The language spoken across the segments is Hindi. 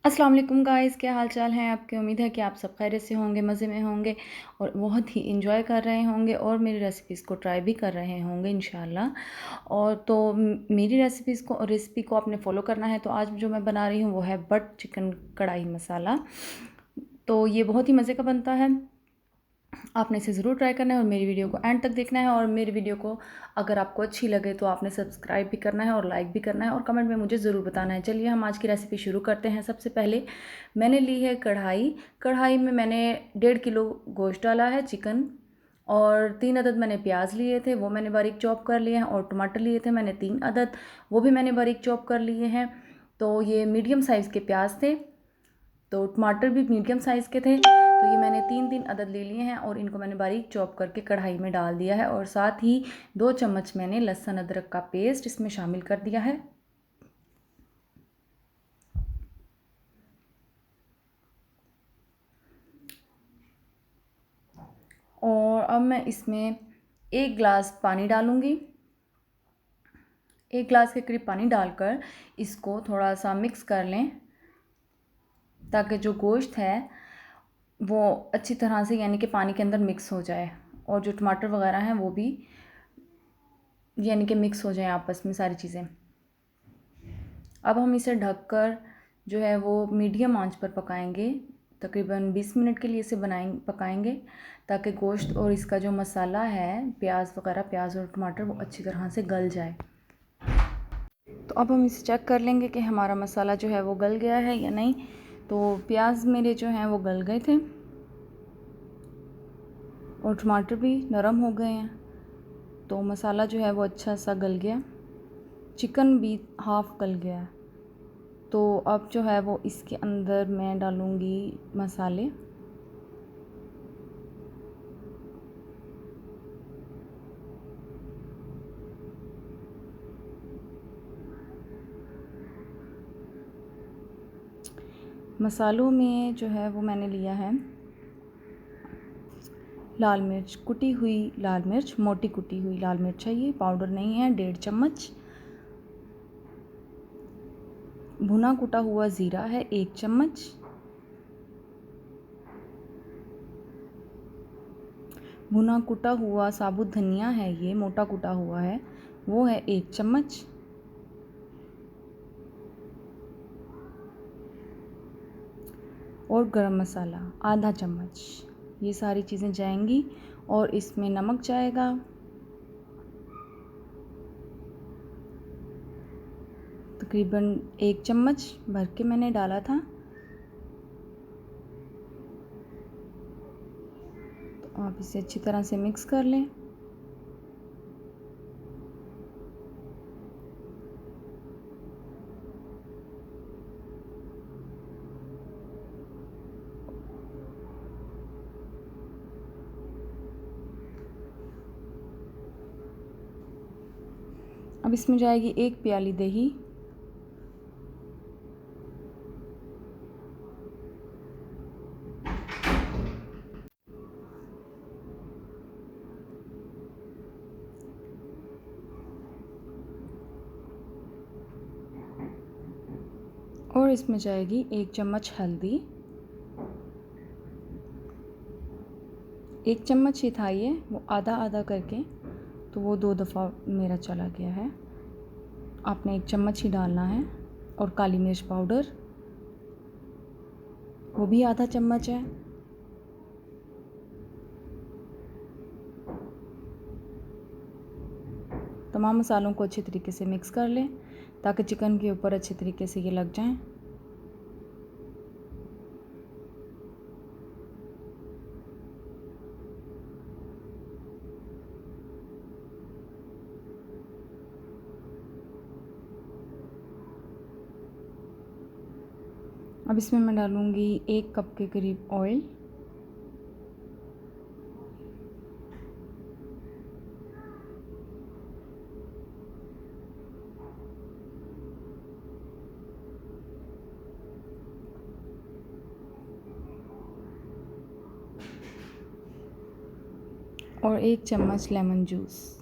अस्सलाम वालेकुम गाइस, क्या हाल चाल हैं आपके। उम्मीद है कि आप सब खैरियत से होंगे, मज़े में होंगे और बहुत ही इंजॉय कर रहे होंगे और मेरी रेसिपीज़ को ट्राई भी कर रहे होंगे इंशाल्लाह। और तो मेरी रेसिपी को आपने फॉलो करना है। तो आज जो मैं बना रही हूँ वो है बट चिकन कढ़ाई मसाला। तो ये बहुत ही मज़े का बनता है, आपने इसे ज़रूर ट्राई करना है और मेरी वीडियो को एंड तक देखना है। और मेरी वीडियो को अगर आपको अच्छी लगे तो आपने सब्सक्राइब भी करना है और लाइक भी करना है और कमेंट में मुझे ज़रूर बताना है। चलिए हम आज की रेसिपी शुरू करते हैं। सबसे पहले मैंने ली है कढ़ाई में मैंने 1.5 किलो गोश्त डाला है चिकन, और 3 अदद मैंने प्याज लिए थे, वो मैंने बारीक चॉप कर लिए हैं। और टमाटर लिए थे मैंने 3 अदद, वो भी मैंने बारीक चॉप कर लिए हैं। तो ये मीडियम साइज़ के प्याज थे, तो टमाटर भी मीडियम साइज़ के थे। तो ये मैंने 3 अदद ले लिए हैं और इनको मैंने बारीक चॉप करके कढ़ाई में डाल दिया है। और साथ ही 2 चम्मच मैंने लहसुन अदरक का पेस्ट इसमें शामिल कर दिया है। और अब मैं इसमें 1 गिलास पानी डालूँगी। 1 गिलास के करीब पानी डालकर इसको थोड़ा सा मिक्स कर लें, ताकि जो गोश्त है वो अच्छी तरह से यानी कि पानी के अंदर मिक्स हो जाए और जो टमाटर वगैरह हैं वो भी यानी कि मिक्स हो जाए आपस में सारी चीज़ें। अब हम इसे ढककर जो है वो मीडियम आंच पर पकाएंगे। तकरीबन 20 मिनट के लिए इसे पकाएंगे, ताकि गोश्त और इसका जो मसाला है प्याज और टमाटर वो अच्छी तरह से गल जाए। तो अब हम इसे चेक कर लेंगे कि हमारा मसाला जो है वो गल गया है या नहीं। तो प्याज मेरे जो हैं वो गल गए थे और टमाटर भी नरम हो गए हैं, तो मसाला जो है वो अच्छा सा गल गया। चिकन भी हाफ़ गल गया। तो अब जो है वो इसके अंदर मैं डालूँगी मसाले। मसालों में जो है वो मैंने लिया है लाल मिर्च, कुटी हुई लाल मिर्च, मोटी कुटी हुई लाल मिर्च है, ये पाउडर नहीं है, 1.5 चम्मच। भुना कुटा हुआ ज़ीरा है 1 चम्मच। भुना कुटा हुआ साबुत धनिया है, ये मोटा कुटा हुआ है, वो है 1 चम्मच। और गरम मसाला आधा चम्मच। ये सारी चीज़ें जाएंगी और इसमें नमक जाएगा, तकरीबन 1 चम्मच भर के मैंने डाला था। तो आप इसे अच्छी तरह से मिक्स कर लें। अब इसमें जाएगी 1 प्याली दही, और इसमें जाएगी 1 चम्मच हल्दी। 1 चम्मच ही था ये, वो आधा आधा करके तो वो 2 दफ़ा मेरा चला गया है। आपने 1 चम्मच ही डालना है। और काली मिर्च पाउडर, वो भी आधा चम्मच है। तमाम मसालों को अच्छी तरीके से मिक्स कर लें, ताकि चिकन के ऊपर अच्छे तरीके से ये लग जाएं। अब इसमें मैं डालूँगी 1 कप के करीब ऑयल। और 1 चम्मच लेमन जूस।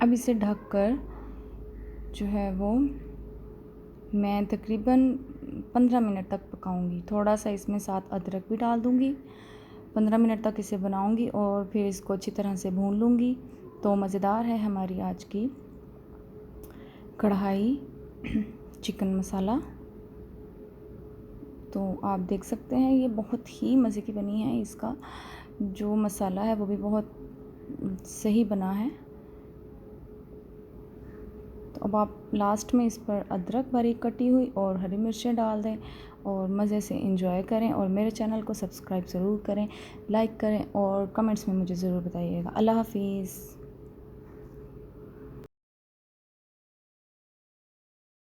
अब इसे ढककर जो है वो मैं तकरीबन 15 मिनट तक पकाऊंगी। थोड़ा सा इसमें साथ अदरक भी डाल दूंगी। 15 मिनट तक इसे बनाऊंगी और फिर इसको अच्छी तरह से भून लूँगी। तो मज़ेदार है हमारी आज की कढ़ाई चिकन मसाला। तो आप देख सकते हैं ये बहुत ही मज़े की बनी है। इसका जो मसाला है वो भी बहुत सही बना है। तो अब आप लास्ट में इस पर अदरक बारीक कटी हुई और हरी मिर्चें डाल दें और मज़े से इंजॉय करें। और मेरे चैनल को सब्सक्राइब ज़रूर करें, लाइक करें और कमेंट्स में मुझे ज़रूर बताइएगा। अल्लाह हाफ़िज़।